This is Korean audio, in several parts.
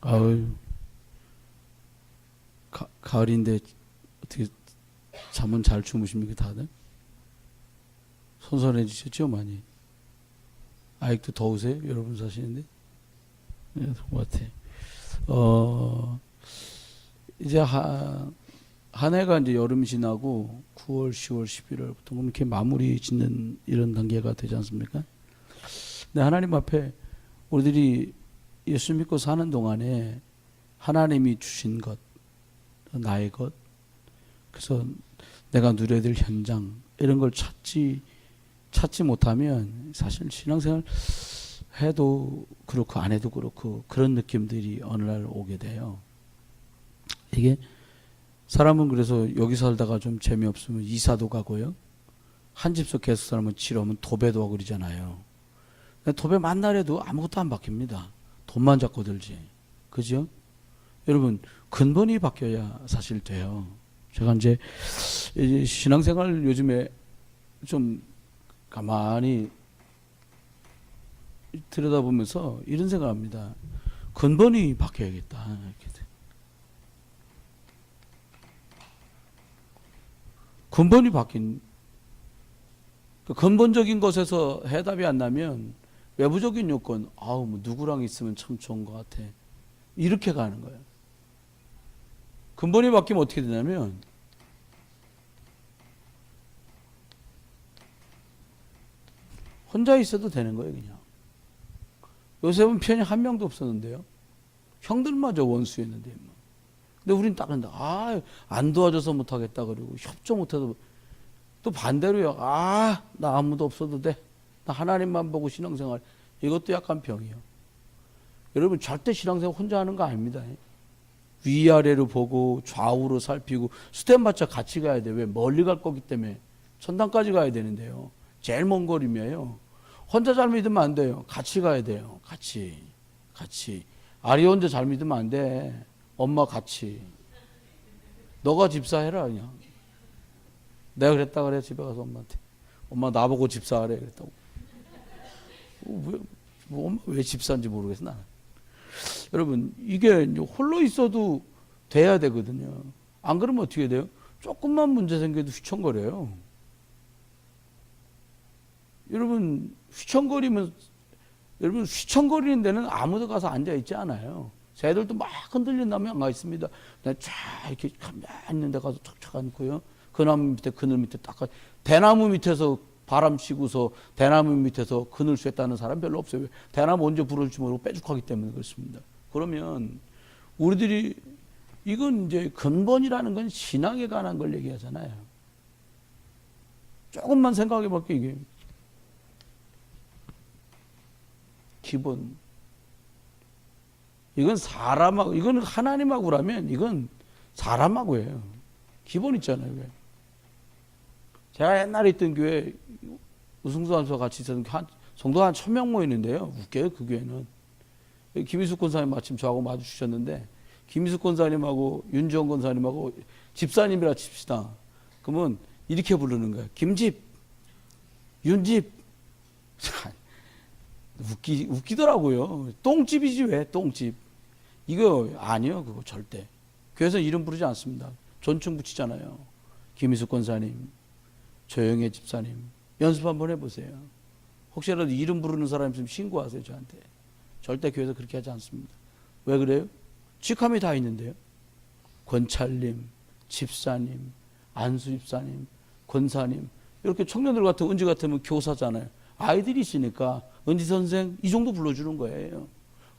아유, 가을인데 어떻게 잠은 잘 주무십니까 다들? 선선해지셨죠 많이? 아직도 더우세요? 여러분 사시는데? 네, 것 같아. 이제 한 해가 이제 여름 지나고 9월, 10월, 11월부터 이렇게 마무리 짓는 이런 단계가 되지 않습니까? 근데 하나님 앞에 우리들이 예수 믿고 사는 동안에 하나님이 주신 것, 나의 것, 그래서 내가 누려야 될 현장 이런 걸 찾지 못하면 사실 신앙생활 해도 그렇고 안 해도 그렇고 그런 느낌들이 어느 날 오게 돼요. 이게 사람은 그래서 여기 살다가 좀 재미없으면 이사도 가고요. 한 집서 계속 살면 지루하면 도배도 하고 그러잖아요. 도배 만날에도 아무것도 안 바뀝니다. 돈만 잡고 들지. 그죠? 여러분 근본이 바뀌어야 사실 돼요. 제가 이제 신앙생활 요즘에 좀 가만히 들여다보면서 이런 생각을 합니다. 근본이 바뀌어야겠다. 이렇게. 근본이 바뀐, 근본적인 것에서 해답이 안 나면 외부적인 요건, 뭐 누구랑 있으면 참 좋은 것 같아. 이렇게 가는 거예요. 근본이 바뀌면 어떻게 되냐면, 혼자 있어도 되는 거예요, 그냥. 요셉은 편이 한 명도 없었는데요. 형들마저 원수였는데, 뭐. 근데 우린 딱 한다. 안 도와줘서 못하겠다. 그러고, 협조 못해도, 또 반대로요. 나 아무도 없어도 돼. 나 하나님만 보고 신앙생활. 이것도 약간 병이에요. 여러분, 절대 신앙생활 혼자 하는 거 아닙니다. 위아래로 보고, 좌우로 살피고, 스텝 맞춰 같이 가야 돼. 왜? 멀리 갈 거기 때문에. 천당까지 가야 되는데요. 제일 먼 거리면요. 혼자 잘 믿으면 안 돼요. 같이 가야 돼요. 같이. 아리 혼자 잘 믿으면 안 돼. 엄마 같이. 너가 집사해라 그냥. 내가 그랬다 그래. 집에 가서 엄마한테. 엄마 나보고 집사하래 그랬다고. 엄마 왜 집사인지 모르겠어 나는. 여러분 이게 홀로 있어도 돼야 되거든요. 안 그러면 어떻게 돼요? 조금만 문제 생겨도 휘청거려요. 여러분 휘청거리는 데는 아무도 가서 앉아있지 않아요. 새들도 막 흔들린 나무에 앉아 있습니다. 쫙 이렇게 가만히 있는 데 가서 척척 앉고요. 그 나무 밑에 그늘 밑에 딱 대나무 밑에서 바람 쐬고서 대나무 밑에서 그늘 쬐다는 사람 별로 없어요. 대나무 언제 부러질지 모르고 빼죽하기 때문에 그렇습니다. 그러면 우리들이 이건 이제 근본이라는 건 신앙에 관한 걸 얘기하잖아요. 조금만 생각해 볼게요. 이게 기본. 이건 사람하고, 이건 하나님하고라면 이건 사람하고예요. 기본 있잖아요. 왜? 제가 옛날에 있던 교회 우승수 선수와 같이 있었던 성도 한 1000명 모이는데요. 웃겨요. 그 교회는. 김희숙 권사님 마침 저하고 마주치셨는데 김희숙 권사님하고 윤지원 권사님하고 집사님이라 칩시다. 그러면 이렇게 부르는 거예요. 김집, 윤집. 웃기더라고요. 똥집이지 왜 똥집. 이거 아니요. 그거 절대. 교회에서 이름 부르지 않습니다. 존칭 붙이잖아요. 김희숙 권사님, 조영애 집사님. 연습 한번 해보세요. 혹시라도 이름 부르는 사람 있으면 신고하세요. 저한테. 절대 교회에서 그렇게 하지 않습니다. 왜 그래요? 직함이 다 있는데요. 권찰님, 집사님, 안수 집사님, 권사님. 이렇게 청년들 같은 은지 같으면 교사잖아요. 아이들이 있으니까 은지 선생 이 정도 불러주는 거예요.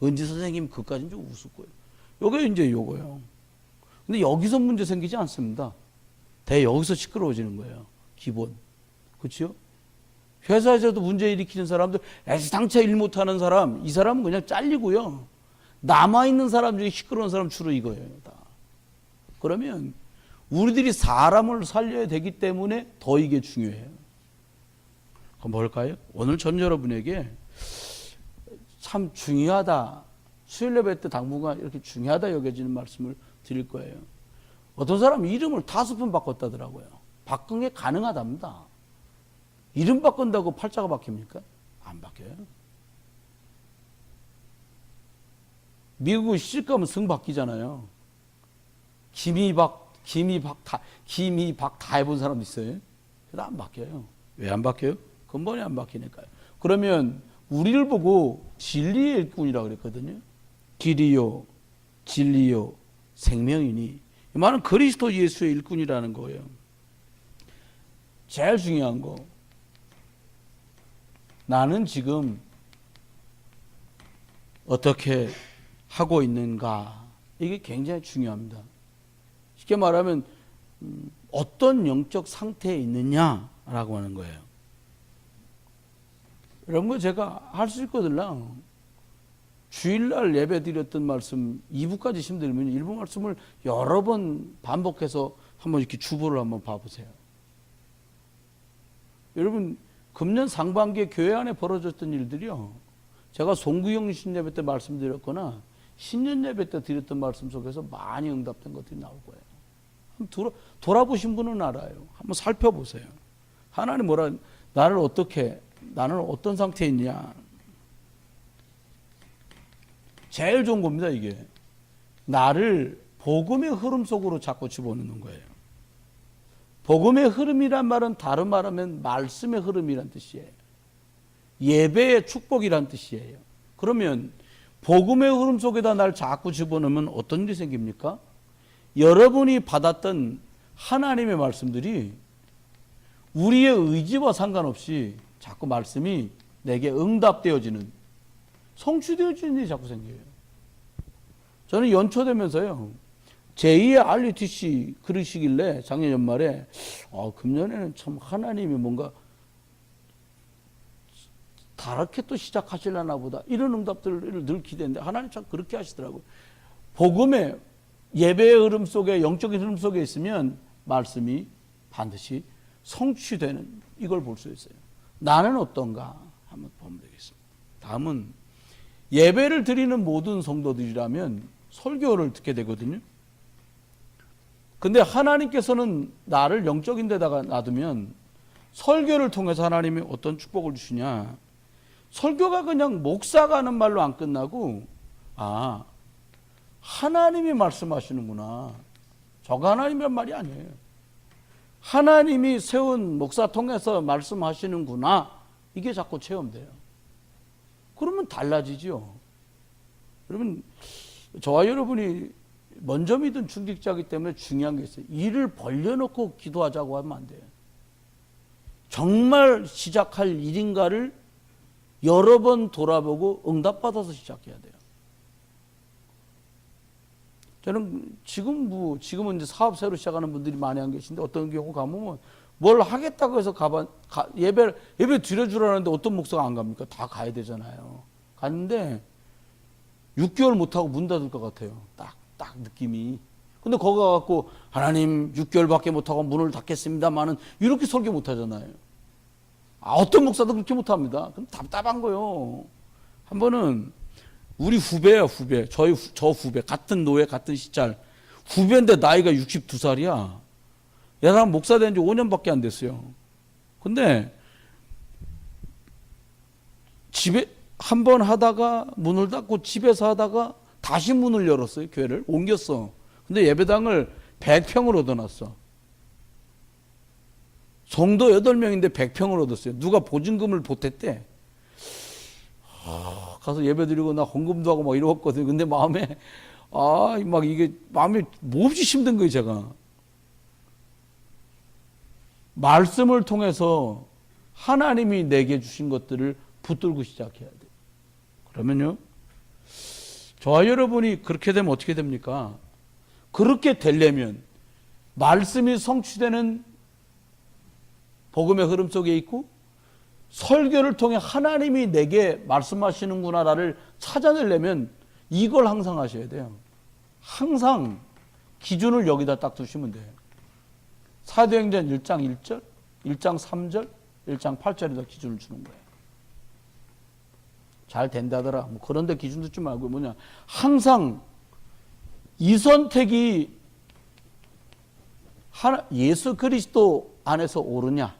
은지 선생님 그까지는 좀 우습고요. 요게 이제 요거요. 근데 여기서 문제 생기지 않습니다. 여기서 시끄러워지는 거예요. 기본. 그렇죠? 회사에서도 문제 일으키는 사람들, 애당차 일 못하는 사람, 이 사람은 그냥 잘리고요. 남아있는 사람 중에 시끄러운 사람 주로 이거예요. 다. 그러면 우리들이 사람을 살려야 되기 때문에 더 이게 중요해요. 그럼 뭘까요? 오늘 전 여러분에게 참 중요하다. 수요일 예배 때 당분간 이렇게 중요하다 여겨지는 말씀을 드릴 거예요. 어떤 사람은 이름을 5번 바꿨다더라고요. 바꾼 게 가능하답니다. 이름 바꾼다고 팔자가 바뀝니까? 바뀌어요. 미국은 시집 가면 승 바뀌잖아요. 김이박 다 해본 사람도 있어요. 그래도 안 바뀌어요. 왜 안 바뀌어요? 근본이 안 바뀌니까요. 그러면 우리를 보고 진리의 일꾼이라고 그랬거든요. 길이요, 진리요, 생명이니. 이 말은 그리스도 예수의 일꾼이라는 거예요. 제일 중요한 거. 나는 지금 어떻게 하고 있는가. 이게 굉장히 중요합니다. 쉽게 말하면 어떤 영적 상태에 있느냐라고 하는 거예요. 이런 거 제가 할 수 있거든요. 주일날 예배 드렸던 말씀 2부까지 힘들면 1부 말씀을 여러 번 반복해서 한번 이렇게 주보를 한번 봐보세요. 여러분 금년 상반기에 교회 안에 벌어졌던 일들이요. 제가 송구영 신예배 때 말씀드렸거나 신년 예배 때 드렸던 말씀 속에서 많이 응답된 것들이 나올 거예요. 한번 돌아보신 분은 알아요. 한번 살펴보세요. 하나님 나는 어떤 상태에 있냐. 제일 좋은 겁니다, 이게. 나를 복음의 흐름 속으로 자꾸 집어넣는 거예요. 복음의 흐름이란 말은 다른 말하면 말씀의 흐름이란 뜻이에요. 예배의 축복이란 뜻이에요. 그러면 복음의 흐름 속에다 날 자꾸 집어넣으면 어떤 일이 생깁니까? 여러분이 받았던 하나님의 말씀들이 우리의 의지와 상관없이 자꾸 말씀이 내게 응답되어지는, 성취되어지는 일이 자꾸 생겨요. 저는 연초되면서요, 제2의 RUTC 그러시길래 작년 연말에 금년에는 참 하나님이 뭔가 다르게 또 시작하시려나 보다, 이런 응답들을 늘 기대했는데 하나님 참 그렇게 하시더라고요. 복음의 예배의 흐름 속에, 영적인 흐름 속에 있으면 말씀이 반드시 성취되는, 이걸 볼 수 있어요. 나는 어떤가 한번 보면 되겠습니다. 다음은 예배를 드리는 모든 성도들이라면 설교를 듣게 되거든요. 근데 하나님께서는 나를 영적인 데다가 놔두면 설교를 통해서 하나님이 어떤 축복을 주시냐. 설교가 그냥 목사가 하는 말로 안 끝나고, 하나님이 말씀하시는구나. 저가 하나님이란 말이 아니에요. 하나님이 세운 목사 통해서 말씀하시는구나. 이게 자꾸 체험돼요. 그러면 달라지죠. 여러분, 저와 여러분이 먼저 믿은 중직자이기 때문에 중요한 게 있어요. 일을 벌려놓고 기도하자고 하면 안 돼요. 정말 시작할 일인가를 여러 번 돌아보고 응답받아서 시작해야 돼요. 저는 지금은 이제 사업 새로 시작하는 분들이 많이 안 계신데, 어떤 경우 가보면 뭘 하겠다고 해서 예배 드려주라는데 어떤 목사가 안 갑니까? 다 가야 되잖아요. 갔는데 6개월 못하고 문 닫을 것 같아요. 딱 느낌이. 근데 거기 가갖고 하나님 6개월밖에 못하고 문을 닫겠습니다만은 이렇게 설교 못하잖아요. 어떤 목사도 그렇게 못합니다. 그럼 답답한 거예요. 한 번은 우리 후배야, 후배. 저 후배. 같은 노예, 같은 시절. 후배인데 나이가 62살이야. 얘가 목사 된 지 5년밖에 안 됐어요. 근데 집에 한 번 하다가 문을 닫고 집에서 하다가 다시 문을 열었어요. 교회를 옮겼어. 근데 예배당을 100평을 얻어놨어. 성도 8명인데 100평을 얻었어요. 누가 보증금을 보탰대. 가서 예배 드리고 나 헌금도 하고 막 이러거든요. 근데 마음에 막 이게 마음이 몹시 힘든 거예요, 제가. 말씀을 통해서 하나님이 내게 주신 것들을 붙들고 시작해야 돼요. 그러면요, 저와 여러분이 그렇게 되면 어떻게 됩니까? 그렇게 되려면 말씀이 성취되는 복음의 흐름 속에 있고, 설교를 통해 하나님이 내게 말씀하시는구나를 찾아내려면 이걸 항상 하셔야 돼요. 항상 기준을 여기다 딱 두시면 돼요. 사도행전 1장 1절, 1장 3절, 1장 8절에다 기준을 주는 거예요. 잘 된다더라. 뭐 그런 데 기준 두지 말고 항상 이 선택이 예수 그리스도 안에서 옳으냐,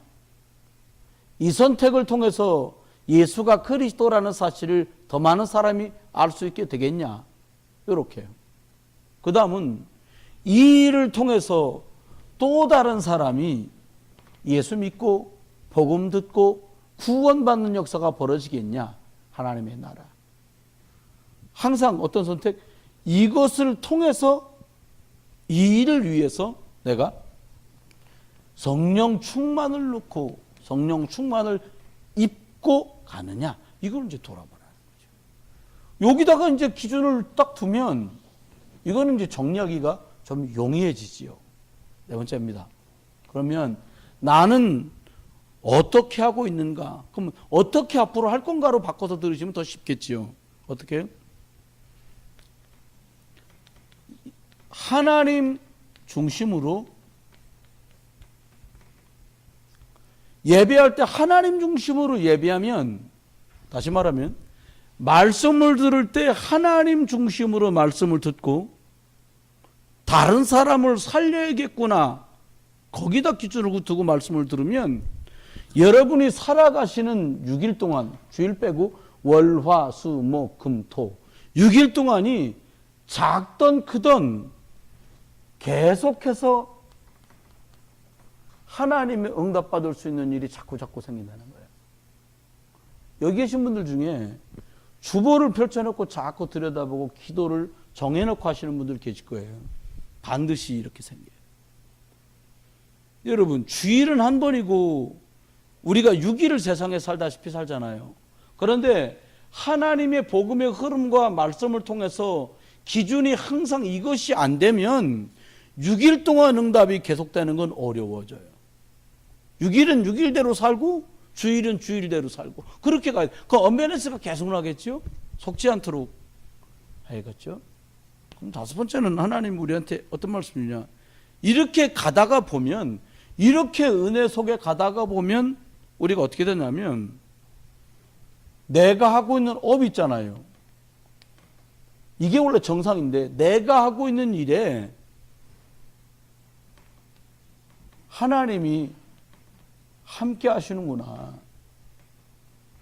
이 선택을 통해서 예수가 그리스도라는 사실을 더 많은 사람이 알 수 있게 되겠냐? 이렇게요. 그 다음은 이 일을 통해서 또 다른 사람이 예수 믿고 복음 듣고 구원받는 역사가 벌어지겠냐? 하나님의 나라. 항상 어떤 선택? 이것을 통해서 이 일을 위해서 내가 성령 충만을 놓고 성령 충만을 입고 가느냐? 이걸 이제 돌아보라는 거죠. 여기다가 이제 기준을 딱 두면 이거는 이제 정리하기가 좀 용이해지지요. 네 번째입니다. 그러면 나는 어떻게 하고 있는가? 그럼 어떻게 앞으로 할 건가로 바꿔서 들으시면 더 쉽겠지요. 어떻게 해요? 하나님 중심으로 예배할 때 하나님 중심으로 예배하면, 다시 말하면 말씀을 들을 때 하나님 중심으로 말씀을 듣고 다른 사람을 살려야겠구나, 거기다 기준을 두고 말씀을 들으면 여러분이 살아가시는 6일 동안, 주일 빼고 월, 화, 수, 목, 금, 토 6일 동안이 작던 크던 계속해서 하나님의 응답받을 수 있는 일이 자꾸 생긴다는 거예요. 여기 계신 분들 중에 주보를 펼쳐놓고 자꾸 들여다보고 기도를 정해놓고 하시는 분들 계실 거예요. 반드시 이렇게 생겨요. 여러분, 주일은 한 번이고 우리가 6일을 세상에 살다시피 살잖아요. 그런데 하나님의 복음의 흐름과 말씀을 통해서 기준이 항상 이것이 안 되면 6일 동안 응답이 계속되는 건 어려워져요. 6일은 6일대로 살고 주일은 주일대로 살고 그렇게 가야 돼. 그 언밸런스가 계속 나겠죠. 속지 않도록 해야겠죠. 그럼 다섯 번째는 하나님 우리한테 어떤 말씀이냐, 이렇게 가다가 보면, 이렇게 은혜 속에 가다가 보면 우리가 어떻게 되냐면 내가 하고 있는 업 있잖아요. 이게 원래 정상인데 내가 하고 있는 일에 하나님이 함께 하시는구나.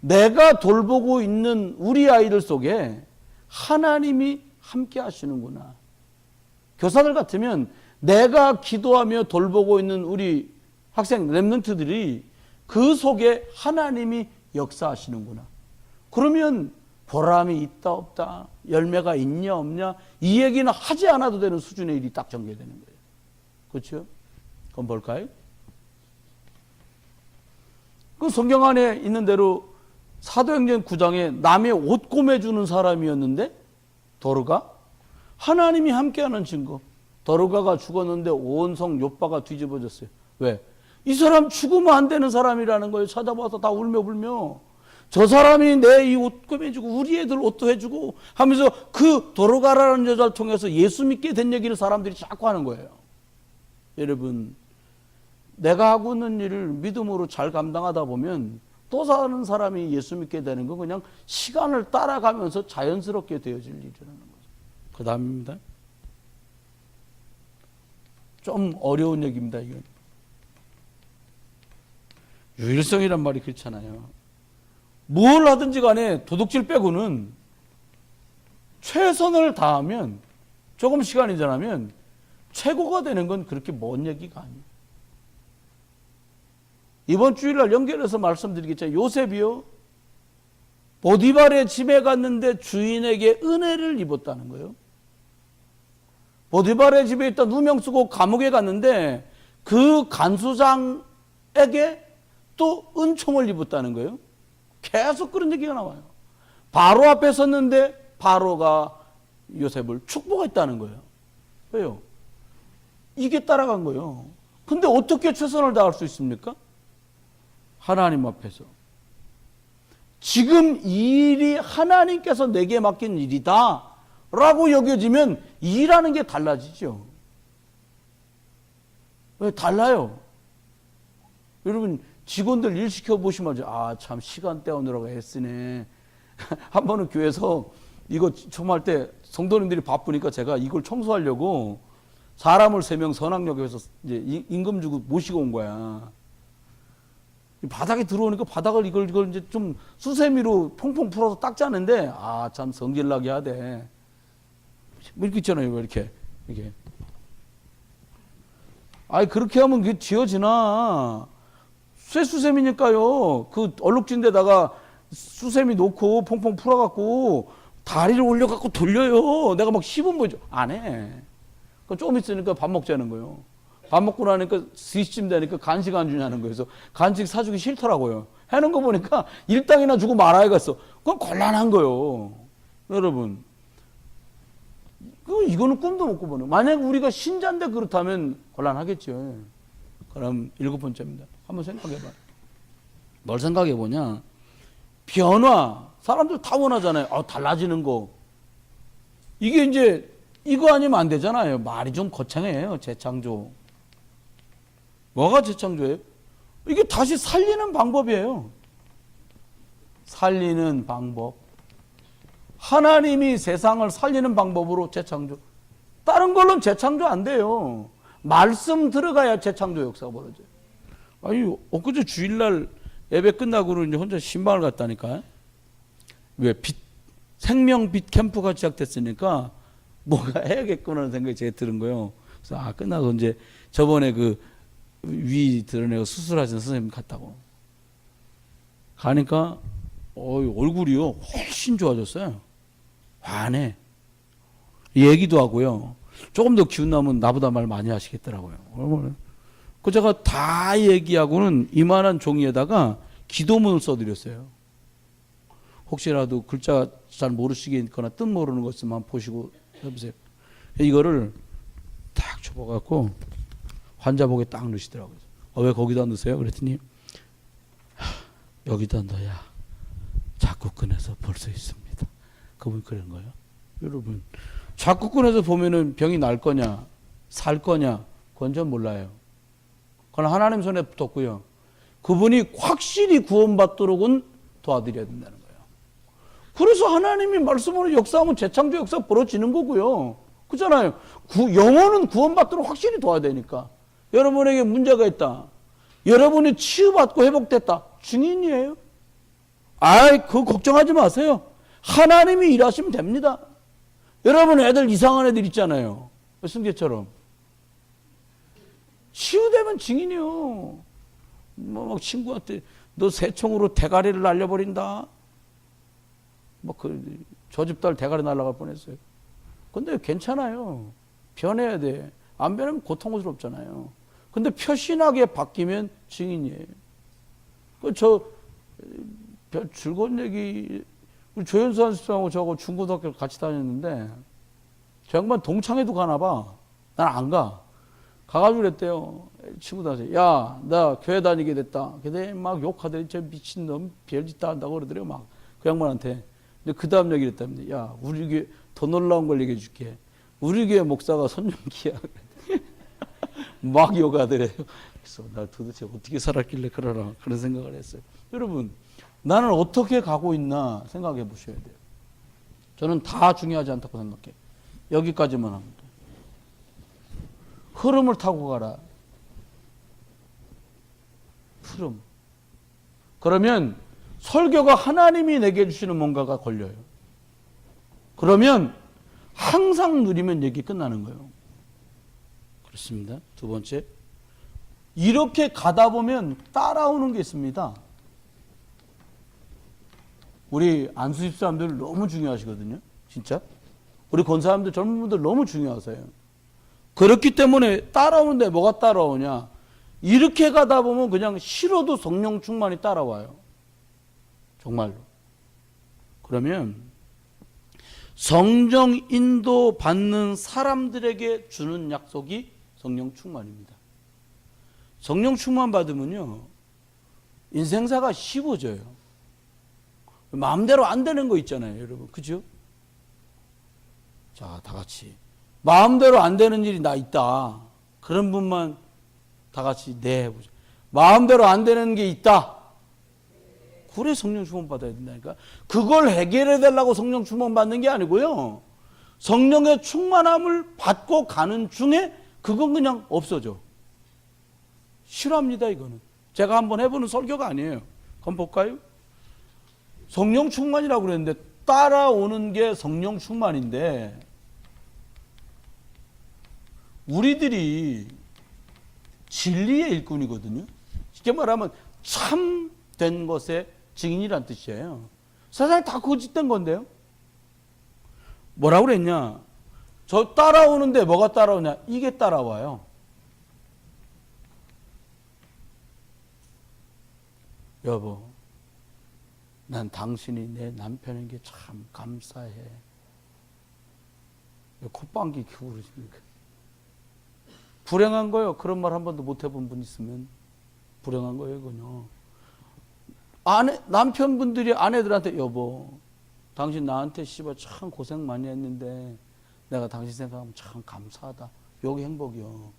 내가 돌보고 있는 우리 아이들 속에 하나님이 함께 하시는구나. 교사들 같으면 내가 기도하며 돌보고 있는 우리 학생 랩런트들이 그 속에 하나님이 역사하시는구나. 그러면 보람이 있다 없다, 열매가 있냐 없냐, 이 얘기는 하지 않아도 되는 수준의 일이 딱 전개되는 거예요. 그렇죠? 그럼 볼까요? 그 성경 안에 있는 대로 사도행전 9장에 남의 옷 꼬매주는 사람이었는데 도르가, 하나님이 함께하는 증거. 도르가가 죽었는데 온 성 욥바가 뒤집어졌어요. 왜? 이 사람 죽으면 안 되는 사람이라는 거예요. 찾아봐서 다 울며 불며. 저 사람이 내 이 옷 꼬매주고 우리 애들 옷도 해주고 하면서 그 도르가라는 여자를 통해서 예수 믿게 된 얘기를 사람들이 자꾸 하는 거예요. 여러분, 내가 하고 있는 일을 믿음으로 잘 감당하다 보면 또 다른 사람이 예수 믿게 되는 건 그냥 시간을 따라가면서 자연스럽게 되어질 일이라는 거죠. 그 다음입니다. 좀 어려운 얘기입니다. 이건 유일성이란 말이 그렇잖아요. 뭘 하든지 간에 도둑질 빼고는 최선을 다하면, 조금 시간이 지나면 최고가 되는 건 그렇게 먼 얘기가 아니에요. 이번 주일날 연결해서 말씀드리겠죠. 요셉이요, 보디발의 집에 갔는데 주인에게 은혜를 입었다는 거예요. 보디발의 집에 있다 누명 쓰고 감옥에 갔는데 그 간수장에게 또 은총을 입었다는 거예요. 계속 그런 얘기가 나와요. 바로 앞에 섰는데 바로가 요셉을 축복했다는 거예요. 왜요? 이게 따라간 거예요. 근데 어떻게 최선을 다할 수 있습니까? 하나님 앞에서. 지금 이 일이 하나님께서 내게 맡긴 일이다 라고 여겨지면 일하는 게 달라지죠. 왜? 달라요. 여러분, 직원들 일 시켜보시면 아, 참 시간 때우느라고 애쓰네. 한 번은 교회에서 이거 청소할 때 성도님들이 바쁘니까 제가 이걸 청소하려고 사람을 3명 선악역에서 이제 임금 주고 모시고 온 거야. 바닥에 들어오니까 바닥을 이걸 이제 좀 수세미로 퐁퐁 풀어서 닦자는데, 아, 참 성질나게 하대. 뭐 이렇게 있잖아요. 이렇게. 아이, 그렇게 하면 그게 지워지나. 쇠수세미니까요. 그 얼룩진 데다가 수세미 놓고 퐁퐁 풀어갖고 다리를 올려갖고 돌려요. 내가 막 10분 보죠. 안 해. 좀 있으니까 밥 먹자는 거예요. 밥 먹고 나니까 3시쯤 되니까 간식 안 주냐는 거예요. 그래서 간식 사주기 싫더라고요. 해놓은 거 보니까 일당이나 주고 말아야겠어. 그건 곤란한 거예요. 여러분. 이거는 꿈도 못 꾸보는. 만약 우리가 신자인데 그렇다면 곤란하겠죠. 그럼 7번째입니다. 한번 생각해봐요. 뭘 생각해보냐. 변화. 사람들 다 원하잖아요. 달라지는 거. 이게 이제 이거 아니면 안 되잖아요. 말이 좀 거창해요. 재창조. 뭐가 재창조예요? 이게 다시 살리는 방법이에요. 살리는 방법. 하나님이 세상을 살리는 방법으로 재창조. 다른 걸로는 재창조 안 돼요. 말씀 들어가야 재창조 역사가 벌어져요. 아니, 엊그제 주일날 예배 끝나고는 이제 혼자 신방을 갔다니까. 왜 생명빛 캠프가 시작됐으니까 뭔가 해야겠구나 생각이 제가 들은 거예요. 그래서 끝나고 이제 저번에 그 위 드러내고 수술하신 선생님 갔다고. 가니까 얼굴이요 훨씬 좋아졌어요. 환해. 얘기도 하고요. 조금 더 기운 나면 나보다 말 많이 하시겠더라고요. 그 제가 다 얘기하고는 이만한 종이에다가 기도문을 써드렸어요. 혹시라도 글자 잘 모르시겠거나 뜻 모르는 것 있으면 보시고 해보세요. 이거를 딱 접어갖고 환자복에 딱 넣으시더라고요. 왜 거기다 넣으세요? 그랬더니 여기다 넣어야 자꾸 꺼내서 볼 수 있습니다. 그분 그런 거예요. 여러분, 자꾸 꺼내서 보면은 병이 날 거냐 살 거냐 그건 전 몰라요. 그건 하나님 손에 붙었고요. 그분이 확실히 구원받도록은 도와드려야 된다는 거예요. 그래서 하나님이 말씀으로 역사하면 재창조 역사 벌어지는 거고요. 그렇잖아요. 영혼은 구원받도록 확실히 도와야 되니까. 여러분에게 문제가 있다. 여러분이 치유받고 회복됐다. 증인이에요. 그거 걱정하지 마세요. 하나님이 일하시면 됩니다. 여러분 애들 이상한 애들 있잖아요. 승재처럼. 치유되면 증인이요. 막 친구한테 너 새총으로 대가리를 날려버린다. 저 집 딸 대가리 날아갈 뻔했어요. 근데 괜찮아요. 변해야 돼. 안 변하면 고통스럽잖아요. 근데 표신하게 바뀌면 증인이에요. 즐거운 얘기, 우리 조현수 선생님하고 저하고 중고등학교 같이 다녔는데, 저 양반 동창회도 가나 봐. 난 안 가. 가가지고 그랬대요. 친구들한테, 야, 나 교회 다니게 됐다. 근데 막 욕하더니, 저 미친놈, 별짓 다 한다고 그러더래요. 막, 그 양반한테. 근데 그 다음 얘기를 했답니다. 야, 우리 교회 더 놀라운 걸 얘기해 줄게. 우리 교회 목사가 손님기야. 막 욕하더래요. 그래서 나 도대체 어떻게 살았길래 그러나 그런 생각을 했어요. 여러분, 나는 어떻게 가고 있나 생각해 보셔야 돼요. 저는 다 중요하지 않다고 생각해요. 여기까지만 하면 돼요. 흐름을 타고 가라. 흐름. 그러면 설교가 하나님이 내게 주시는 뭔가가 걸려요. 그러면 항상 누리면 얘기 끝나는 거예요. 그렇습니다. 두 번째, 이렇게 가다 보면 따라오는 게 있습니다. 우리 안수집 사람들 너무 중요하시거든요. 진짜. 우리 권사님들 젊은 분들 너무 중요하세요. 그렇기 때문에 따라오는데 뭐가 따라오냐. 이렇게 가다 보면 그냥 싫어도 성령 충만이 따라와요. 정말로. 그러면 성령 인도 받는 사람들에게 주는 약속이 성령 충만입니다. 성령 충만 받으면요, 인생사가 쉬워져요. 마음대로 안 되는 거 있잖아요, 여러분. 그죠? 자, 다 같이. 마음대로 안 되는 일이 나 있다. 그런 분만 다 같이 네 해보죠. 마음대로 안 되는 게 있다. 그래 성령 충만 받아야 된다니까. 그걸 해결해 달라고 성령 충만 받는 게 아니고요. 성령의 충만함을 받고 가는 중에 그건 그냥 없어져. 싫어합니다, 이거는. 제가 한번 해보는 설교가 아니에요. 한번 볼까요? 성령 충만이라고 그랬는데 따라오는 게 성령 충만인데 우리들이 진리의 일꾼이거든요. 쉽게 말하면 참된 것의 증인이란 뜻이에요. 세상이 다 거짓된 건데요. 뭐라고 그랬냐? 저 따라오는데 뭐가 따라오냐? 이게 따라와요. 여보, 난 당신이 내 남편인 게 참 감사해. 콧방귀 켜고 그러십니까? 불행한 거예요. 그런 말 한 번도 못 해본 분 있으면 불행한 거예요, 그건요. 남편분들이 아내들한테 여보, 당신 나한테 씨발 참 고생 많이 했는데 내가 당신 생각하면 참 감사하다. 여기 행복이요.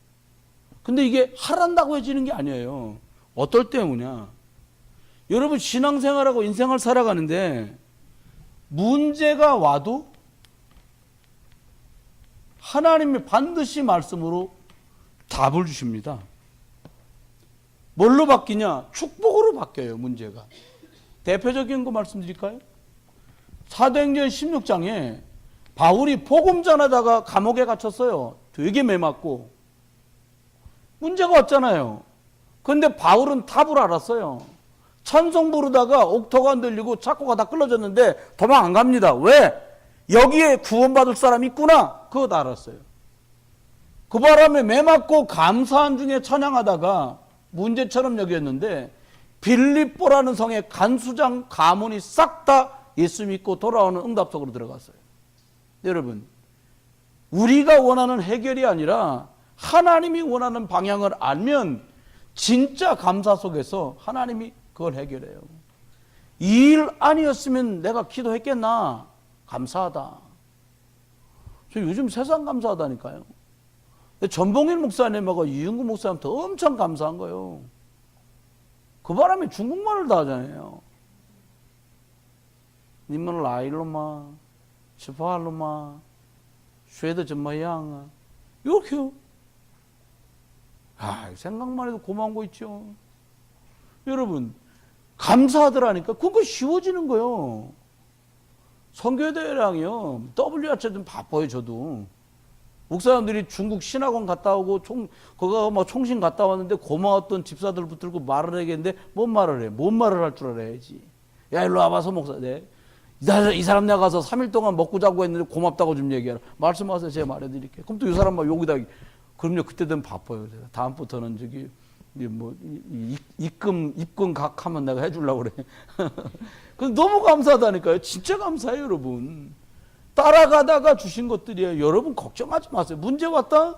근데 이게 하란다고 해지는 게 아니에요. 어떨 때 오냐? 여러분 신앙생활하고 인생을 살아가는데 문제가 와도 하나님이 반드시 말씀으로 답을 주십니다. 뭘로 바뀌냐? 축복으로 바뀌어요, 문제가. 대표적인 거 말씀드릴까요? 사도행전 16장에 바울이 복음 전하다가 감옥에 갇혔어요. 되게 매맞고. 문제가 왔잖아요. 그런데 바울은 답을 알았어요. 찬송 부르다가 옥토가 안 들리고 착고가 다 끌어졌는데 도망 안 갑니다. 왜? 여기에 구원받을 사람이 있구나. 그거 알았어요. 그 바람에 매맞고 감사한 중에 찬양하다가 문제처럼 여겼는데 빌립보라는 성의 간수장 가문이 싹 다 예수 믿고 돌아오는 응답 속으로 들어갔어요. 여러분, 우리가 원하는 해결이 아니라 하나님이 원하는 방향을 알면 진짜 감사 속에서 하나님이 그걸 해결해요. 이 일 아니었으면 내가 기도했겠나? 감사하다. 저 요즘 세상 감사하다니까요. 전봉일 목사님하고 이윤구 목사님도 엄청 감사한 거예요. 그 바람에 중국말을 다 하잖아요. 님은 라일로마, 슈파할로마, 쉐드 즈마양 이렇게요. 생각만 해도 고마운 거 있죠. 여러분, 감사하더라니까 그거 쉬워지는 거예요. 선교대회랑이요. WHC 좀 바빠요, 저도. 목사님들이 중국 신학원 갔다 오고 거기가 뭐 총신 갔다 왔는데 고마웠던 집사들 붙들고 말을 해야겠는데 뭔 말을 해? 뭔 말을 할 줄 알아야지. 야, 일로 와봐서 목사. 네. 이 사람 내가 가서 3일 동안 먹고 자고 했는데 고맙다고 좀 얘기하라. 말씀하세요. 제가 말해드릴게요. 그럼 또 이 사람 막 여기다. 그럼요. 그때 되면 바빠요. 제가. 다음부터는 입금 각 하면 내가 해주려고 그래. 너무 감사하다니까요. 진짜 감사해요, 여러분. 따라가다가 주신 것들이에요. 여러분 걱정하지 마세요. 문제 왔다?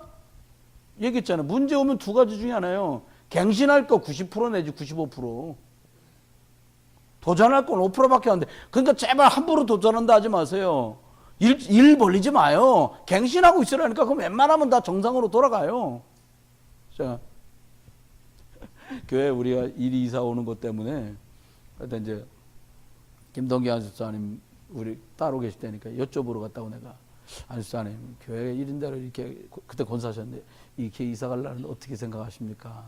얘기했잖아요. 문제 오면 두 가지 중에 하나요. 갱신할 거 90% 내지 95%. 도전할 건 5%밖에 안 돼. 그러니까 제발 함부로 도전한다 하지 마세요. 일 벌리지 마요. 갱신하고 있으라니까. 그럼 웬만하면 다 정상으로 돌아가요. 자, 교회 우리가 일이 이사 오는 것 때문에 그때 이제 김동기 안수사님 우리 따로 계실 때니까 여쭤보러 갔다고 내가 안수사님 교회 1인대로 이렇게 그때 권사하셨는데 이렇게 이사 가려면 어떻게 생각하십니까?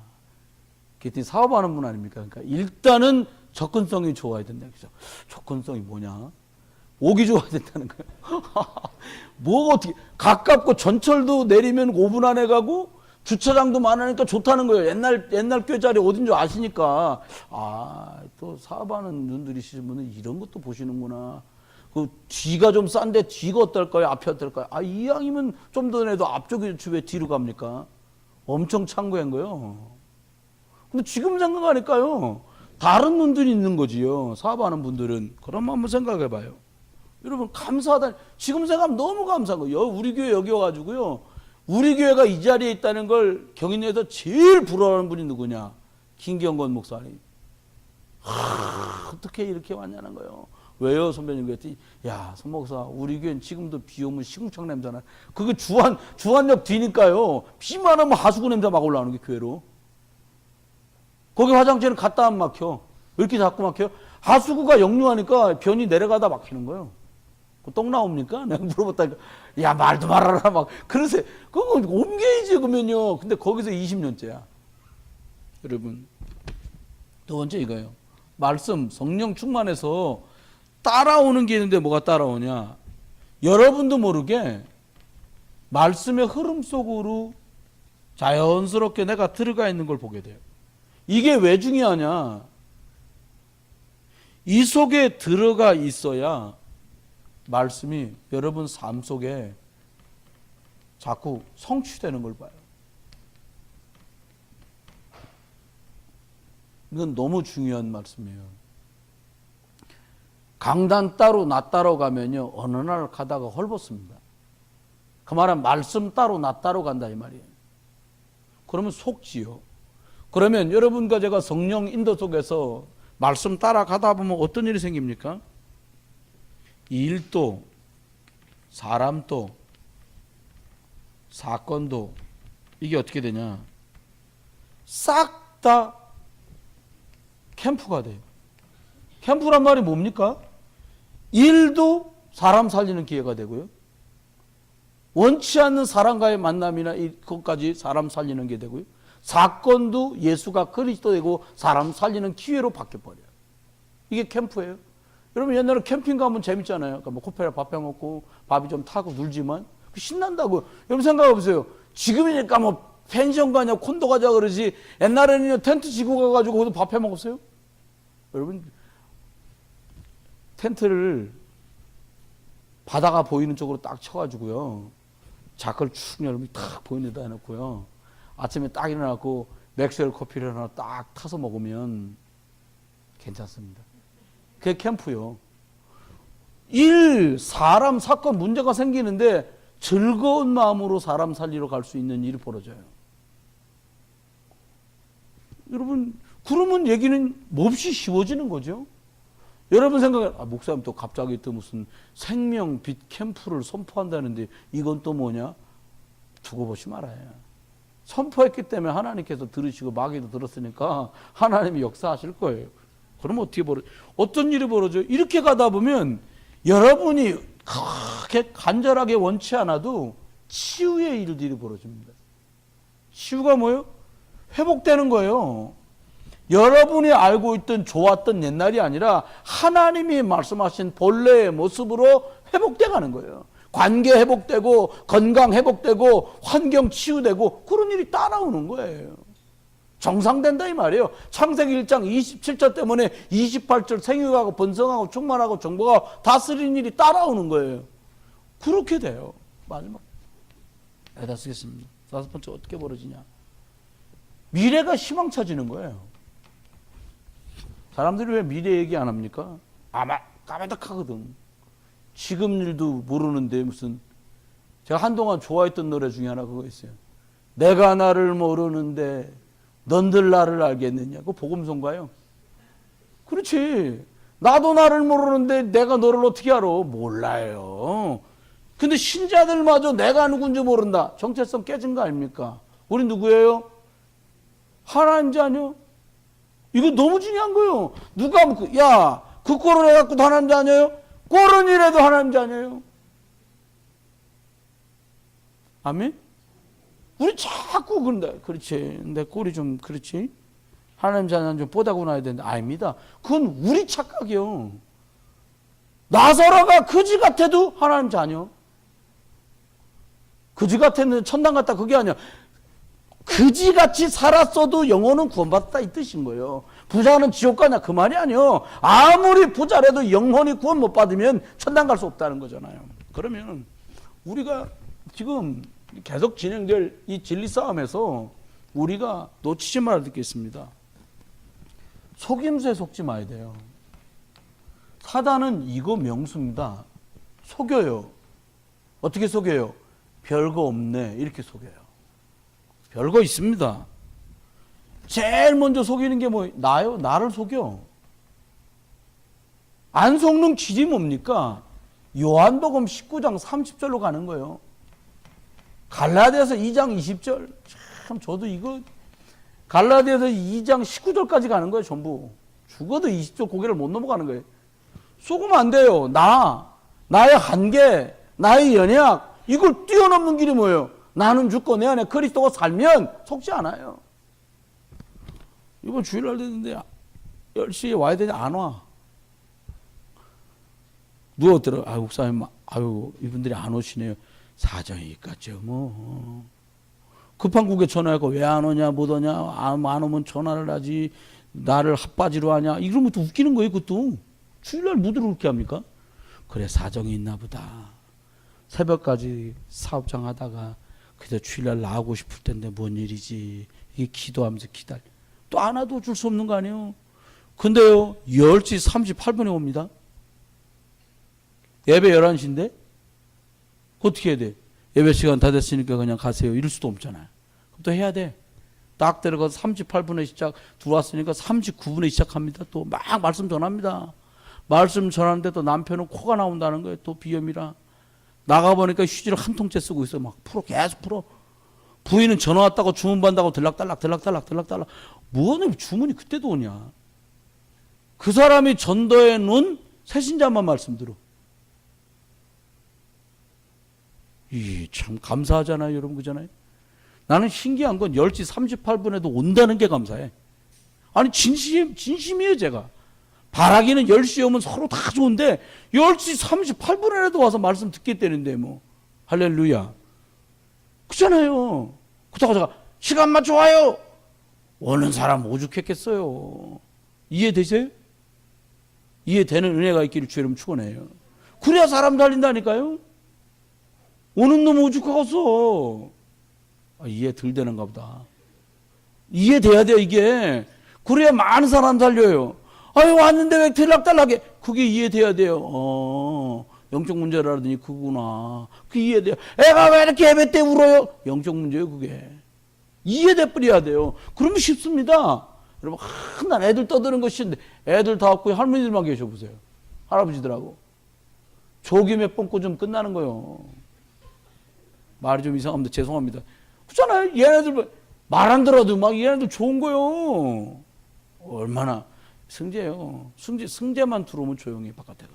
그랬더니 사업하는 분 아닙니까? 그러니까 일단은 접근성이 좋아야 된다. 그죠? 접근성이 뭐냐? 오기 좋아야 된다는 거예요. 뭐 어떻게 가깝고 전철도 내리면 5분 안에 가고 주차장도 많으니까 좋다는 거예요. 옛날 교회 자리 어딘 줄 아시니까. 또 사업하는 분들이시는 분은 이런 것도 보시는구나. 그 뒤가 좀 싼데 뒤가 어떨까요? 앞이 어떨까요? 이왕이면 좀 더 내도 앞쪽이 왜 뒤로 갑니까? 엄청 참고한 거예요. 근데 지금 생각하니까요. 다른 눈들이 있는 거지요. 사업하는 분들은. 그럼 한번 생각해 봐요. 여러분 감사하다. 지금 생각하면 너무 감사한 거예요. 우리 교회 여기 와가지고요. 우리 교회가 이 자리에 있다는 걸 경인에서 제일 부러워하는 분이 누구냐? 김경건 목사님. 어떻게 이렇게 왔냐는 거예요. 왜요? 선배님 그랬더니 야, 선 목사 우리 교회는 지금도 비 오면 시궁창 냄새 나. 그게 주한역 뒤니까요. 비만 오면 하수구 냄새 막 올라오는 게 교회로. 거기 화장실은 갔다 안 막혀. 왜 이렇게 자꾸 막혀요? 하수구가 역류하니까 변이 내려가다 막히는 거예요. 똥 나옵니까? 내가 물어봤다니까 야 말도 말아라 막 그러세요. 그거 옮겨야지 그러면요. 근데 거기서 20년째야. 여러분 두 번째 이거예요. 말씀, 성령 충만해서 따라오는 게 있는데 뭐가 따라오냐? 여러분도 모르게 말씀의 흐름 속으로 자연스럽게 내가 들어가 있는 걸 보게 돼요. 이게 왜 중요하냐? 이 속에 들어가 있어야 말씀이 여러분 삶 속에 자꾸 성취되는 걸 봐요. 이건 너무 중요한 말씀이에요. 강단 따로 나 따로 가면요, 어느 날 가다가 헐벗습니다. 그 말은 말씀 따로 나 따로 간다 이 말이에요. 그러면 속지요. 그러면 여러분과 제가 성령 인도 속에서 말씀 따라가다 보면 어떤 일이 생깁니까? 일도, 사람도, 사건도 이게 어떻게 되냐? 싹 다 캠프가 돼요. 캠프란 말이 뭡니까? 일도 사람 살리는 기회가 되고요. 원치 않는 사람과의 만남이나 그것까지 사람 살리는 게 되고요. 사건도 예수가 그리스도 되고 사람 살리는 기회로 바뀌어버려요. 이게 캠프예요. 여러분 옛날에 캠핑 가면 재밌잖아요. 그러니까 뭐 코페라 밥 해먹고 밥이 좀 타고 놀지만 신난다고요. 여러분 생각해보세요. 지금이니까 뭐 펜션 가냐 콘도 가자 그러지 옛날에는 텐트 지고 가가지고 거기서 밥 해먹었어요. 여러분 텐트를 바다가 보이는 쪽으로 딱 쳐가지고요. 자크를 축 열면 딱 보이는 데다 해놓고요. 아침에 딱 일어나고 맥스웰 커피를 하나 딱 타서 먹으면 괜찮습니다. 그게 캠프요. 일, 사람, 사건 문제가 생기는데 즐거운 마음으로 사람 살리러 갈 수 있는 일이 벌어져요. 여러분 그러면 얘기는 몹시 쉬워지는 거죠. 여러분 생각에 목사님 또 갑자기 또 무슨 생명 빛 캠프를 선포한다는데 이건 또 뭐냐? 두고 보시 말아요. 선포했기 때문에 하나님께서 들으시고 마귀도 들었으니까 하나님이 역사하실 거예요. 그럼 어떻게 어떤 일이 벌어져요? 이렇게 가다 보면 여러분이 그렇게 간절하게 원치 않아도 치유의 일들이 벌어집니다. 치유가 뭐예요? 회복되는 거예요. 여러분이 알고 있던 좋았던 옛날이 아니라 하나님이 말씀하신 본래의 모습으로 회복돼 가는 거예요. 관계 회복되고 건강 회복되고 환경 치유되고 그런 일이 따라오는 거예요. 정상된다 이 말이에요. 창세기 1장 27절 때문에 28절 생육하고 번성하고 충만하고 정복하고 다스리는 일이 따라오는 거예요. 그렇게 돼요. 마지막 여기다 쓰겠습니다. 다섯 번째 어떻게 벌어지냐? 미래가 희망차지는 거예요. 사람들이 왜 미래 얘기 안 합니까? 아마 까매득하거든. 지금 일도 모르는데 무슨 제가 한동안 좋아했던 노래 중에 하나 그거 있어요. 내가 나를 모르는데 넌들 나를 알겠느냐. 그거 복음성가요? 그렇지. 나도 나를 모르는데 내가 너를 어떻게 알아? 몰라요. 근데 신자들마저 내가 누군지 모른다. 정체성 깨진 거 아닙니까? 우리 누구예요? 하나님 자녀. 이거 너무 중요한 거예요. 누가 야, 그 꼴을 해갖고도 하나님 자녀예요? 꼴은 이래도 하나님 자녀예요. 아멘? 우리 자꾸 그런다. 그렇지. 내 꼴이 좀 그렇지. 하나님 자녀는 좀 뽀다고 나야 되는데 아닙니다. 그건 우리 착각이요. 나사로가 그지 같아도 하나님 자녀. 그지 같았는데 천당 갔다 그게 아니야. 그지같이 살았어도 영혼은 구원받았다 이 뜻인 거예요. 부자는 지옥 가냐 그 말이 아니요. 아무리 부자라도 영혼이 구원 못 받으면 천당 갈 수 없다는 거잖아요. 그러면 우리가 지금 계속 진행될 이 진리 싸움에서 우리가 놓치지 말아야 되겠습니다. 속임수에 속지 마야 돼요. 사단은 이거 명수입니다. 속여요. 어떻게 속여요? 별거 없네 이렇게 속여요. 별거 있습니다. 제일 먼저 속이는 게 뭐 나요? 나를 속여. 안 속는 길이 뭡니까? 요한복음 19장 30절로 가는 거예요. 갈라디아서 2장 20절. 참 저도 이거 갈라디아서 2장 19절까지 가는 거예요. 전부. 죽어도 20절 고개를 못 넘어가는 거예요. 속으면 안 돼요. 나의 한계, 나의 연약 이걸 뛰어넘는 길이 뭐예요? 나는 죽고 내 안에 그리스도가 살면 속지 않아요. 이번 주일날 됐는데 10시에 와야 되냐? 안 와. 누가 들어? 아유, 목사님, 아유, 이분들이 안 오시네요. 사정이 있겠죠, 뭐. 급한 국에 전화해서 왜 안 오냐, 못 오냐, 안 오면 전화를 하지, 나를 핫바지로 하냐, 이러면 또 웃기는 거예요, 그것도. 주일날 무드를 그렇게 합니까? 그래, 사정이 있나 보다. 새벽까지 사업장 하다가, 그래도 주일날 나오고 싶을 텐데 뭔 일이지. 이게 기도하면서 기다려. 또 안 와도 어쩔 수 없는 거 아니에요? 근데요, 10시 38분에 옵니다. 예배 11시인데? 어떻게 해야 돼? 예배 시간 다 됐으니까 그냥 가세요. 이럴 수도 없잖아요. 그럼 또 해야 돼. 딱 들어가서 38분에 들어왔으니까 39분에 시작합니다. 또 막 말씀 전합니다. 말씀 전하는데 또 남편은 코가 나온다는 거예요. 또 비염이라. 나가보니까 휴지를 한 통째 쓰고 있어요. 막 풀어, 계속 풀어. 부인은 전화 왔다고 주문 받는다고 들락달락. 뭐하냐, 주문이 그때도 오냐. 그 사람이 전도해 놓은 새신자만 말씀 들어. 참 감사하잖아요, 여러분. 그잖아요. 나는 신기한 건 10시 38분에도 온다는 게 감사해. 아니, 진심이에요, 제가. 바라기는 10시에 오면 서로 다 좋은데 10시 38분에라도 와서 말씀 듣겠다는데 뭐. 할렐루야. 그렇잖아요. 그렇다고 제가 시간만 좋아요. 오는 사람 오죽했겠어요. 이해되세요? 이해되는 은혜가 있기를 주의 이름 축원해요. 그래야 사람 달린다니까요. 오는 놈 오죽하겠어. 이해 덜 되는가 보다. 이해돼야 돼요, 이게. 그래야 많은 사람 달려요. 아유, 왔는데 왜 들락달락해? 그게 이해돼야 돼요. 영적 문제라더니 그구나. 그게 이해돼요. 애가 왜 이렇게 예배 때 울어요? 영적 문제예요, 그게. 이해돼 버려야 돼요. 그러면 쉽습니다. 여러분, 난 애들 떠드는 거 싫은데 애들 다 없고 할머니들만 계셔보세요. 할아버지들하고. 조기 몇 번 꽂으면 끝나는 거예요. 말이 좀 이상합니다. 죄송합니다. 그렇잖아요. 얘네들 말 안 들어도 막 얘네들 좋은 거예요. 얼마나 승재예요. 승재만 들어오면 조용히 바깥에가.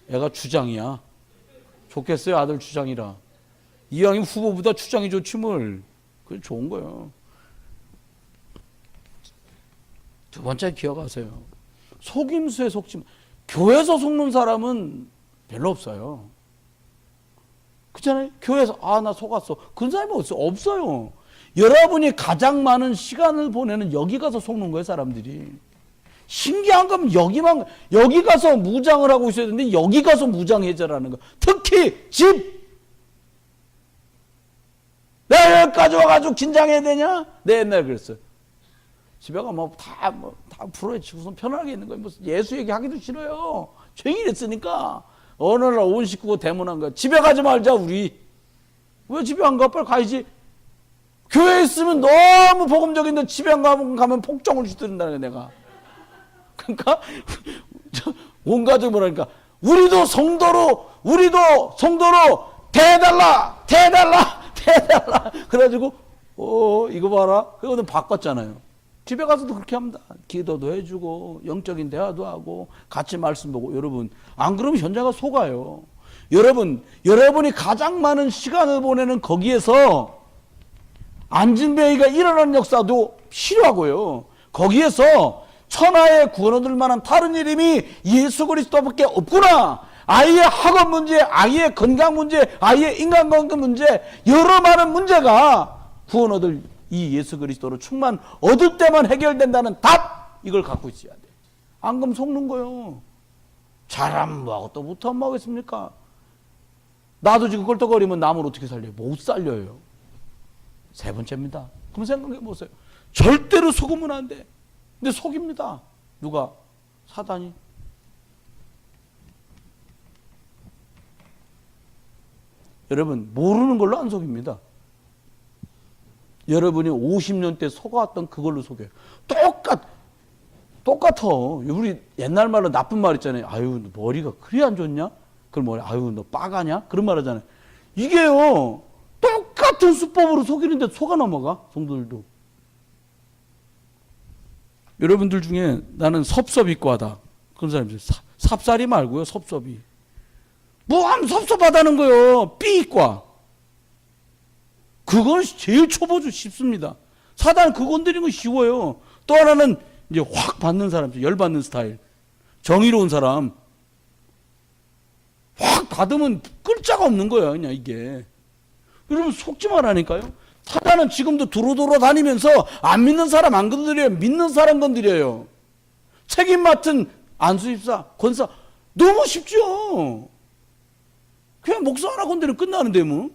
애가 주장이야. 좋겠어요. 아들 주장이라. 이왕이면 후보보다 주장이 좋지 뭘. 그게 좋은 거예요. 두 번째 기억하세요. 속임수에 속지 마. 교회에서 속는 사람은 별로 없어요. 그렇잖아요. 교회에서 나 속았어. 그런 사람이 없어요. 여러분이 가장 많은 시간을 보내는 여기 가서 속는 거예요, 사람들이. 신기한 건 여기 가서 무장을 하고 있어야 되는데 여기 가서 무장 해제라는 거. 특히 집. 내가 여기까지 와가지고 긴장해야 되냐? 내 옛날에 그랬어요. 집에 가면 다 풀어야 치고서 편하게 있는 거예요. 무슨 예수 얘기하기도 싫어요. 죄인 했으니까. 어느 날 온 식구가 대문한 거야. 집에 가지 말자, 우리. 왜 집에 안 가? 빨리 가야지. 교회에 있으면 너무 복음적인데 집에 안 가면 폭정을 시든다는 거야, 내가. 그러니까, 온 가족이 뭐라니까. 우리도 성도로 대해달라! 그래가지고, 이거 봐라. 그거는 바꿨잖아요. 집에 가서도 그렇게 합니다. 기도도 해주고 영적인 대화도 하고 같이 말씀 보고. 여러분, 안 그러면 현장가 속아요. 여러분이 가장 많은 시간을 보내는 거기에서 안진뱅이가 일어나는 역사도 필요하고요. 거기에서 천하의 구원 얻을 만한 다른 이름이 예수 그리스도밖에 없구나. 아이의 학업 문제, 아이의 건강 문제, 아이의 인간관계 문제, 여러 많은 문제가 구원 얻을 이 예수 그리스도로 충만 얻을 때만 해결된다는 답, 이걸 갖고 있어야 돼. 안 그러면 속는 거요. 잘하면 뭐하고 또 못하면 뭐 하겠습니까? 나도 지금 껄떡거리면 남을 어떻게 살려요? 못 살려요. 세 번째입니다. 그럼 생각해 보세요. 절대로 속으면 안 돼. 근데 속입니다. 누가? 사단이. 여러분, 모르는 걸로 안 속입니다. 여러분이 50년 때 속아왔던 그걸로 속여요. 똑같아. 우리 옛날 말로 나쁜 말 있잖아요. 아유, 너 머리가 그리 안 좋냐? 그럼 뭐래? 아유, 너 빠가냐? 그런 말 하잖아요. 이게요, 똑같은 수법으로 속이는데 속아 넘어가, 성도들도. 여러분들 중에 나는 섭섭이과다. 그런 사람들. 삽살이 말고요, 섭섭이. 뭐하면 섭섭하다는 거예요. 삐이과. 그건 제일 초보주 쉽습니다. 사단 그거 건드리는 거 쉬워요. 또 하나는 이제 확 받는 사람, 열받는 스타일. 정의로운 사람. 확 받으면 끌 자가 없는 거야, 그냥 이게. 여러분, 속지 말라니까요. 사단은 지금도 두루두루 다니면서 안 믿는 사람 안 건드려요. 믿는 사람 건드려요. 책임 맡은 안수집사, 권사, 너무 쉽죠. 그냥 목사 하나 건드리면 끝나는데 뭐.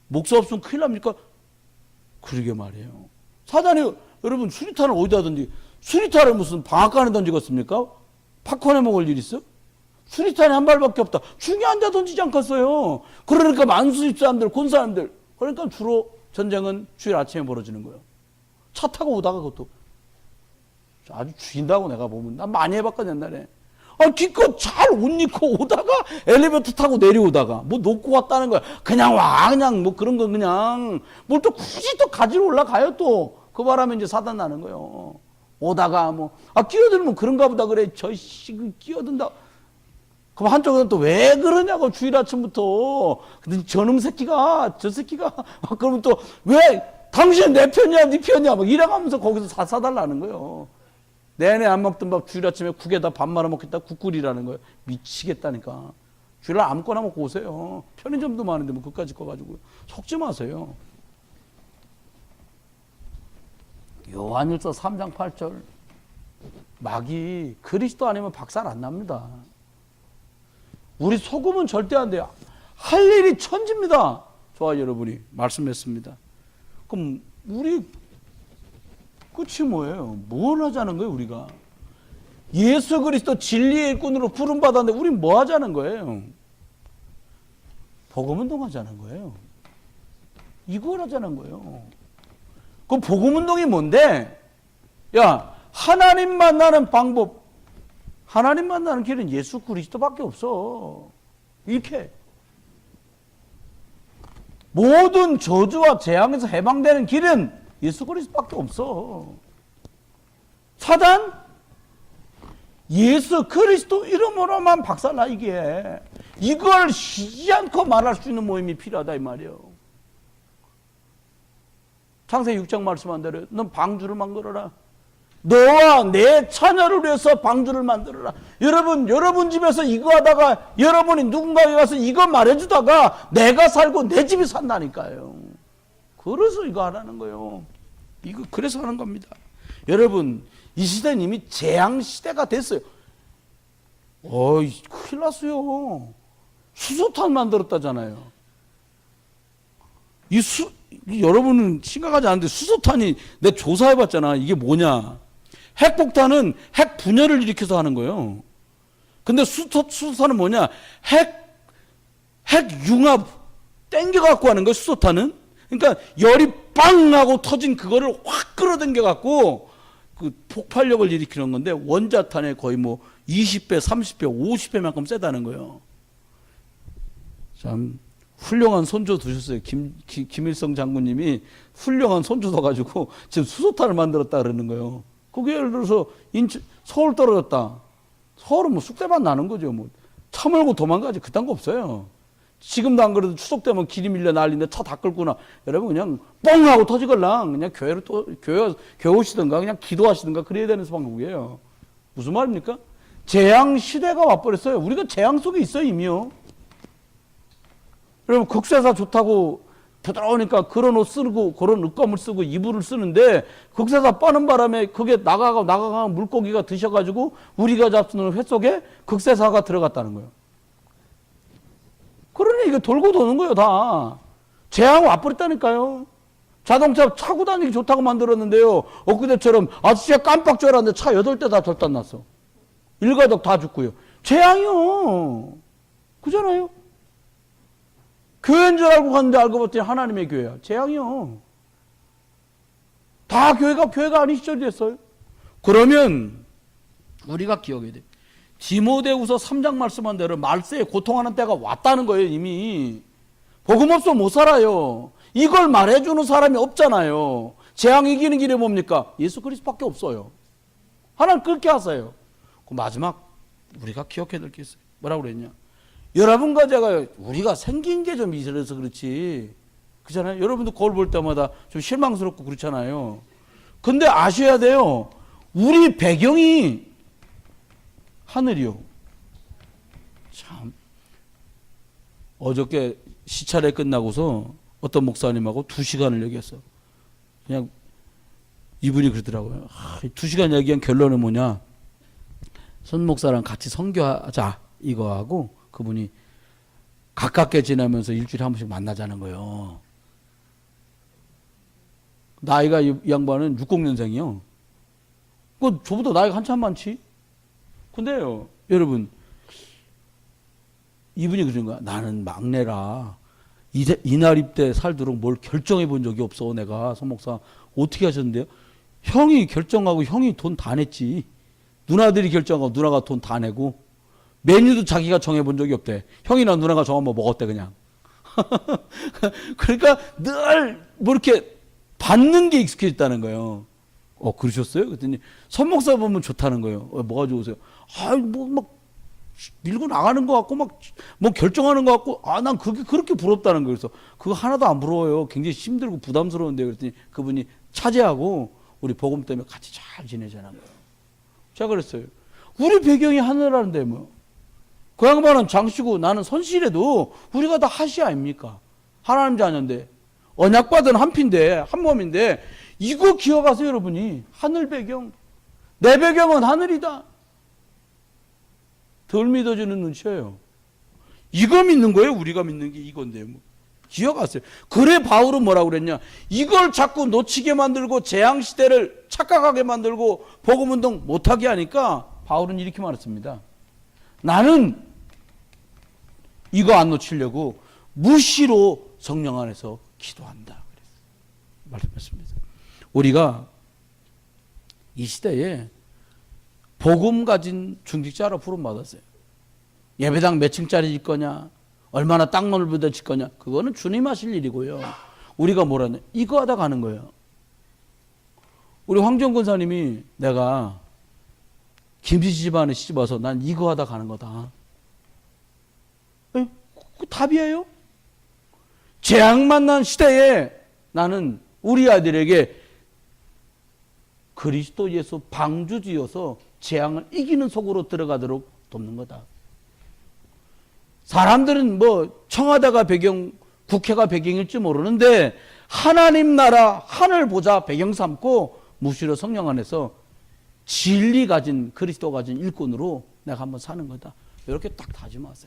목사 없으면 큰일 납니까? 그러게 말이에요. 사단이 여러분 수리탄을 어디다 던지, 수리탄을 무슨 방앗간에 던지겠습니까? 팝콘에 먹을 일 있어? 수리탄이 한 발밖에 없다. 중요한 데 던지지 않겠어요. 그러니까 만수집사람들, 권사람들, 그러니까 주로 전쟁은 주일 아침에 벌어지는 거예요. 차 타고 오다가 그것도 아주 죽인다고 내가 보면. 난 많이 해봤거든 옛날에. 기껏 잘 옷 입고 오다가 엘리베이터 타고 내려오다가 뭐 놓고 왔다는 거야. 그냥 와, 그냥 뭐 그런 거 그냥 뭘 또 굳이 또 가지러 올라가요 또. 그 바람에 이제 사단 나는 거예요. 오다가 뭐 끼어들면 그런가 보다 그래. 저씨 끼어든다. 그럼 한쪽은 또 왜 그러냐고 주일 아침부터. 근데 저놈 새끼가 저 새끼가 그러면 또 왜 당신 내 편이야 네 편이야 막 이래가면서 거기서 사달라는 거예요. 내내 안 먹던 밥 주일 아침에 국에다 밥 말아 먹겠다 국 끓이라는 거예요. 미치겠다니까. 주일날 아무거나 먹고 오세요. 편의점도 많은데 뭐 그까짓 거 가지고 속지 마세요. 요한일서 3장 8절 마귀 그리스도 아니면 박살 안 납니다. 우리 속으면 절대 안 돼요. 할 일이 천지입니다. 좋아요, 여러분이 말씀했습니다. 그럼 우리 끝이 뭐예요? 뭘 하자는 거예요, 우리가? 예수 그리스도 진리의 일꾼으로 부름받았는데 우린 뭐 하자는 거예요? 복음운동 하자는 거예요. 이걸 하자는 거예요. 그 복음운동이 뭔데? 야, 하나님 만나는 방법, 하나님 만나는 길은 예수 그리스도밖에 없어. 이렇게. 모든 저주와 재앙에서 해방되는 길은 예수 그리스도밖에 없어. 사단? 예수 그리스도 이름으로만 박살나 이게. 이걸 쉬지 않고 말할 수 있는 모임이 필요하다 이 말이에요. 창세기 6장 말씀한 대로 넌 방주를 만들어라. 너와 내 자녀를 위해서 방주를 만들어라. 여러분 집에서 이거 하다가 여러분이 누군가에 가서 이거 말해주다가 내가 살고 내 집이 산다니까요. 그래서 이거 하라는 거예요. 이거 그래서 하는 겁니다. 여러분 이 시대는 이미 재앙 시대가 됐어요. 큰일 났어요. 수소탄 만들었다잖아요. 여러분은 심각하지 않은데 수소탄이 내가 조사해봤잖아. 이게 뭐냐. 핵폭탄은 핵 분열을 일으켜서 하는 거예요. 근데 수소탄은 뭐냐. 핵융합 땡겨갖고 하는 거예요. 수소탄은. 그러니까 열이 빵 하고 터진 그거를 확 끌어당겨갖고 그 폭발력을 일으키는 건데 원자탄에 거의 뭐 20배, 30배, 50배만큼 세다는 거예요. 참 훌륭한 손주 두셨어요. 김일성 장군님이 훌륭한 손주 둬가지고 지금 수소탄을 만들었다 그러는 거예요. 그게 예를 들어서 서울 떨어졌다. 서울은 뭐 쑥대밭 나는 거죠. 뭐 차 몰고 도망가지 그딴 거 없어요. 지금도 안 그래도 추석 되면 길이 밀려 난리인데 차 다 끌구나. 여러분 그냥 뻥 하고 터지걸랑 그냥 교회로 또 교회 오시든가 그냥 기도하시든가 그래야 되는 방법이에요. 무슨 말입니까? 재앙 시대가 와버렸어요. 우리가 재앙 속에 있어요 이미요. 여러분 극세사 좋다고 부드러우니까 그런 옷 쓰고 그런 옷감을 쓰고 이불을 쓰는데 극세사 빠는 바람에 그게 나가가 물고기가 드셔가지고 우리가 잡수는 회 속에 극세사가 들어갔다는 거예요. 그러니 이게 돌고 도는 거예요 다. 재앙 와버렸다니까요. 자동차 차고 다니기 좋다고 만들었는데요. 엊그제처럼 아저씨가 깜빡 졸았는데 차 8대 다 절단 났어. 일가족 다 죽고요. 재앙이요. 그잖아요. 교회인 줄 알고 갔는데 알고 봤더니 하나님의 교회야. 재앙이요. 다 교회가 아닌 시절이 됐어요. 그러면 우리가 기억해야 돼. 디모데후서 3장 말씀한 대로 말세에 고통하는 때가 왔다는 거예요 이미. 복음 없으면 못 살아요. 이걸 말해주는 사람이 없잖아요. 재앙 이기는 길이 뭡니까? 예수 그리스도밖에 없어요. 하나님 그렇게 하세요. 그 마지막 우리가 기억해야 될 게 있어요. 뭐라고 그랬냐? 여러분과 제가 우리가 생긴 게 좀 이래서 그렇지. 그렇잖아요. 여러분도 거울 볼 때마다 좀 실망스럽고 그렇잖아요. 근데 아셔야 돼요. 우리 배경이 하늘이요. 참. 어저께 시차례 끝나고서 어떤 목사님하고 2시간을 얘기했어. 그냥 이분이 그러더라고요. 2시간 얘기한 결론은 뭐냐? 선 목사랑 같이 선교하자 이거하고 그분이 가깝게 지내면서 일주일에 한 번씩 만나자는 거예요. 나이가 이 양반은 60년생이요. 그 저보다 나이가 한참 많지. 근데요, 여러분, 이분이 그런 거야. 나는 막내라. 이날 입대 살도록 뭘 결정해 본 적이 없어. 내가 선 목사 어떻게 하셨는데요? 형이 결정하고 형이 돈 다 냈지. 누나들이 결정하고 누나가 돈 다 내고 메뉴도 자기가 정해본 적이 없대. 형이나 누나가 정하면 먹었대 그냥. 그러니까 늘 뭐 이렇게 받는 게 익숙해졌다는 거예요. 그러셨어요? 그랬더니 선 목사 보면 좋다는 거예요. 뭐가 좋으세요? 막 밀고 나가는 것 같고 막 뭐 결정하는 것 같고 난 그게 그렇게 부럽다는 거예요. 그래서 그거 하나도 안 부러워요. 굉장히 힘들고 부담스러운데 그랬더니 그분이 차지하고 우리 복음 때문에 같이 잘 지내자는 거예요. 제가 그랬어요. 우리 배경이 하늘하는데 뭐. 그 양반은 장씨고 나는 선씨래도 우리가 다 하시 아닙니까? 하나님 자녀인데 언약받은 한 피인데 한 몸인데 이거 기억하세요 여러분이. 하늘 배경. 내 배경은 하늘이다. 덜 믿어주는 눈치예요. 이거 믿는 거예요. 우리가 믿는 게 이건데요. 뭐. 기억하세요. 그래 바울은 뭐라고 그랬냐. 이걸 자꾸 놓치게 만들고 재앙시대를 착각하게 만들고 복음운동 못하게 하니까 바울은 이렇게 말했습니다. 나는 이거 안 놓치려고 무시로 성령 안에서 기도한다. 말씀했습니다. 우리가 이 시대에 복음 가진 중직자로 부름받았어요. 예배당 몇 층짜리 질 거냐, 얼마나 땅 넓은 질 거냐, 그거는 주님 하실 일이고요. 우리가 뭐라냐, 이거 하다 가는 거예요. 우리 황정 권사님이 내가 김씨 집안에 시집 와서 난 이거 하다 가는 거다. 그 답이에요. 재앙 만난 시대에 나는 우리 아들에게 그리스도 예수 방주지어서 재앙을 이기는 속으로 들어가도록 돕는 거다. 사람들은 뭐 청와대가 배경, 국회가 배경일지 모르는데 하나님 나라 하늘 보자 배경 삼고 무시로 성령 안에서 진리 가진 그리스도 가진 일꾼으로 내가 한번 사는 거다. 이렇게 딱 다짐하세요.